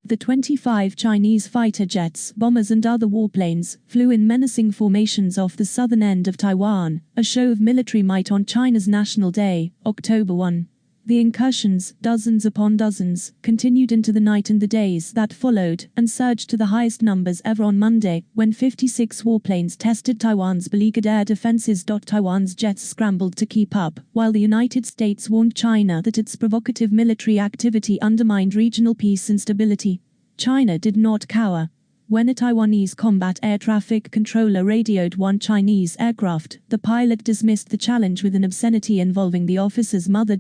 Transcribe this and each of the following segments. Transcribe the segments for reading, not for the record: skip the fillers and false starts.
The 25 Chinese fighter jets, bombers and other warplanes flew in menacing formations off the southern end of Taiwan, a show of military might on China's National Day, October 1. The incursions, dozens upon dozens, continued into the night and the days that followed, and surged to the highest numbers ever on Monday, when 56 warplanes tested Taiwan's beleaguered air defenses. Taiwan's jets scrambled to keep up, while the United States warned China that its provocative military activity undermined regional peace and stability. China did not cower. When a Taiwanese combat air traffic controller radioed one Chinese aircraft, the pilot dismissed the challenge with an obscenity involving the officer's mother.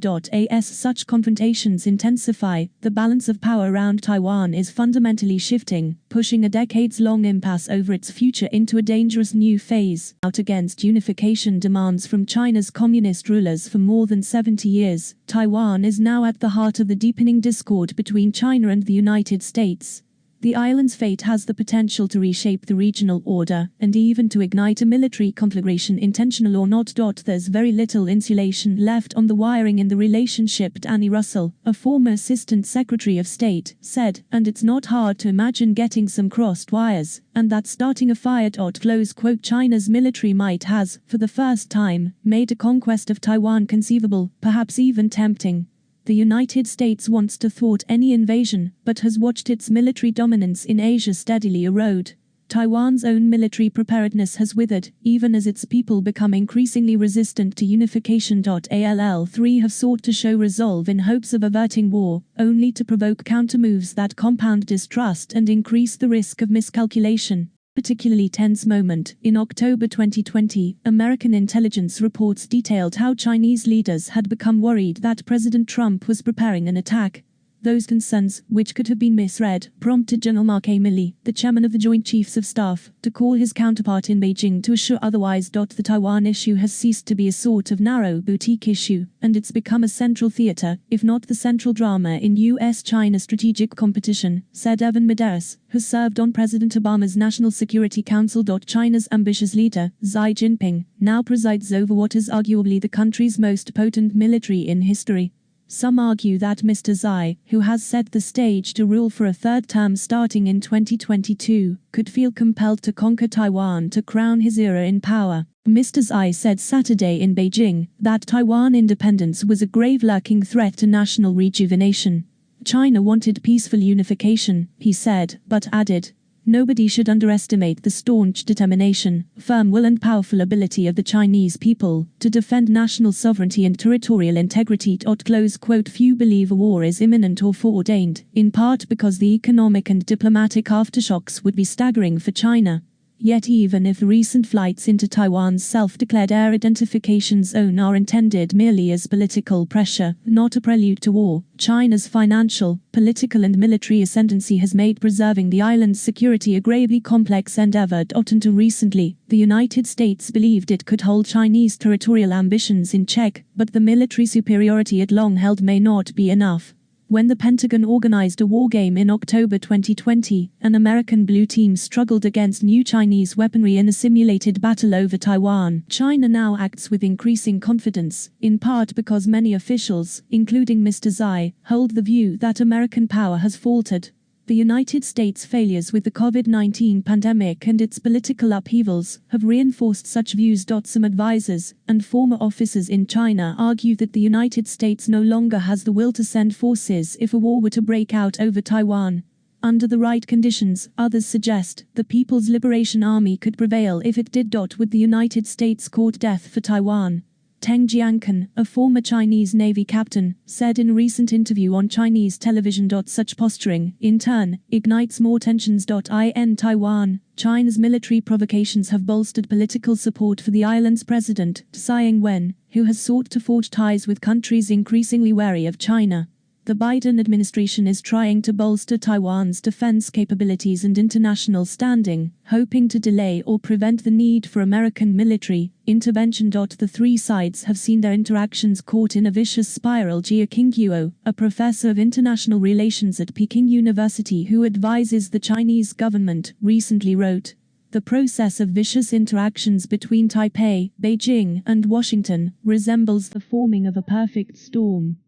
As such confrontations intensify, the balance of power around Taiwan is fundamentally shifting, pushing a decades-long impasse over its future into a dangerous new phase. Out against unification demands from China's communist rulers for more than 70 years, Taiwan is now at the heart of the deepening discord between China and the United States. The island's fate has the potential to reshape the regional order, and even to ignite a military conflagration, intentional or not. There's very little insulation left on the wiring in the relationship, Danny Russell, a former Assistant Secretary of State, said, and it's not hard to imagine getting some crossed wires, and that starting a fire. Quote, China's military might has, for the first time, made a conquest of Taiwan conceivable, perhaps even tempting. The United States wants to thwart any invasion, but has watched its military dominance in Asia steadily erode. Taiwan's own military preparedness has withered, even as its people become increasingly resistant to unification. ALL-3 have sought to show resolve in hopes of averting war, only to provoke countermoves that compound distrust and increase the risk of miscalculation. Particularly tense moment. In October 2020, American intelligence reports detailed how Chinese leaders had become worried that President Trump was preparing an attack. Those concerns, which could have been misread, prompted General Mark A. Milley, the chairman of the Joint Chiefs of Staff, to call his counterpart in Beijing to assure otherwise. The Taiwan issue has ceased to be a sort of narrow boutique issue, and it's become a central theater, if not the central drama in U.S. China strategic competition, said Evan Medeiros, who served on President Obama's National Security Council. China's ambitious leader, Xi Jinping, now presides over what is arguably the country's most potent military in history. Some argue that Mr. Xi, who has set the stage to rule for a third term starting in 2022, could feel compelled to conquer Taiwan to crown his era in power. Mr. Xi said Saturday in Beijing that Taiwan independence was a grave lurking threat to national rejuvenation. China wanted peaceful unification, he said, but added, nobody should underestimate the staunch determination, firm will and powerful ability of the Chinese people to defend national sovereignty and territorial integrity. Close quote. Few believe a war is imminent or foreordained, in part because the economic and diplomatic aftershocks would be staggering for China. Yet even if recent flights into Taiwan's self-declared air identification zone are intended merely as political pressure, not a prelude to war, China's financial, political and military ascendancy has made preserving the island's security a gravely complex endeavor. Until recently, the United States believed it could hold Chinese territorial ambitions in check, but the military superiority it long held may not be enough. When the Pentagon organized a war game in October 2020, an American blue team struggled against new Chinese weaponry in a simulated battle over Taiwan. China now acts with increasing confidence, in part because many officials, including Mr. Xi, hold the view that American power has faltered. The United States' failures with the COVID-19 pandemic and its political upheavals have reinforced such views. Some advisors and former officers in China argue that the United States no longer has the will to send forces if a war were to break out over Taiwan. Under the right conditions, others suggest, the People's Liberation Army could prevail if it did. Would the United States court death for Taiwan? Teng Jianquan, a former Chinese Navy captain, said in a recent interview on Chinese television. Such posturing, in turn, ignites more tensions. In Taiwan, China's military provocations have bolstered political support for the island's president, Tsai Ing-wen, who has sought to forge ties with countries increasingly wary of China. The Biden administration is trying to bolster Taiwan's defense capabilities and international standing, hoping to delay or prevent the need for American military intervention. The three sides have seen their interactions caught in a vicious spiral. Jia Qingguo, a professor of international relations at Peking University who advises the Chinese government, recently wrote, "The process of vicious interactions between Taipei, Beijing, and Washington resembles the forming of a perfect storm."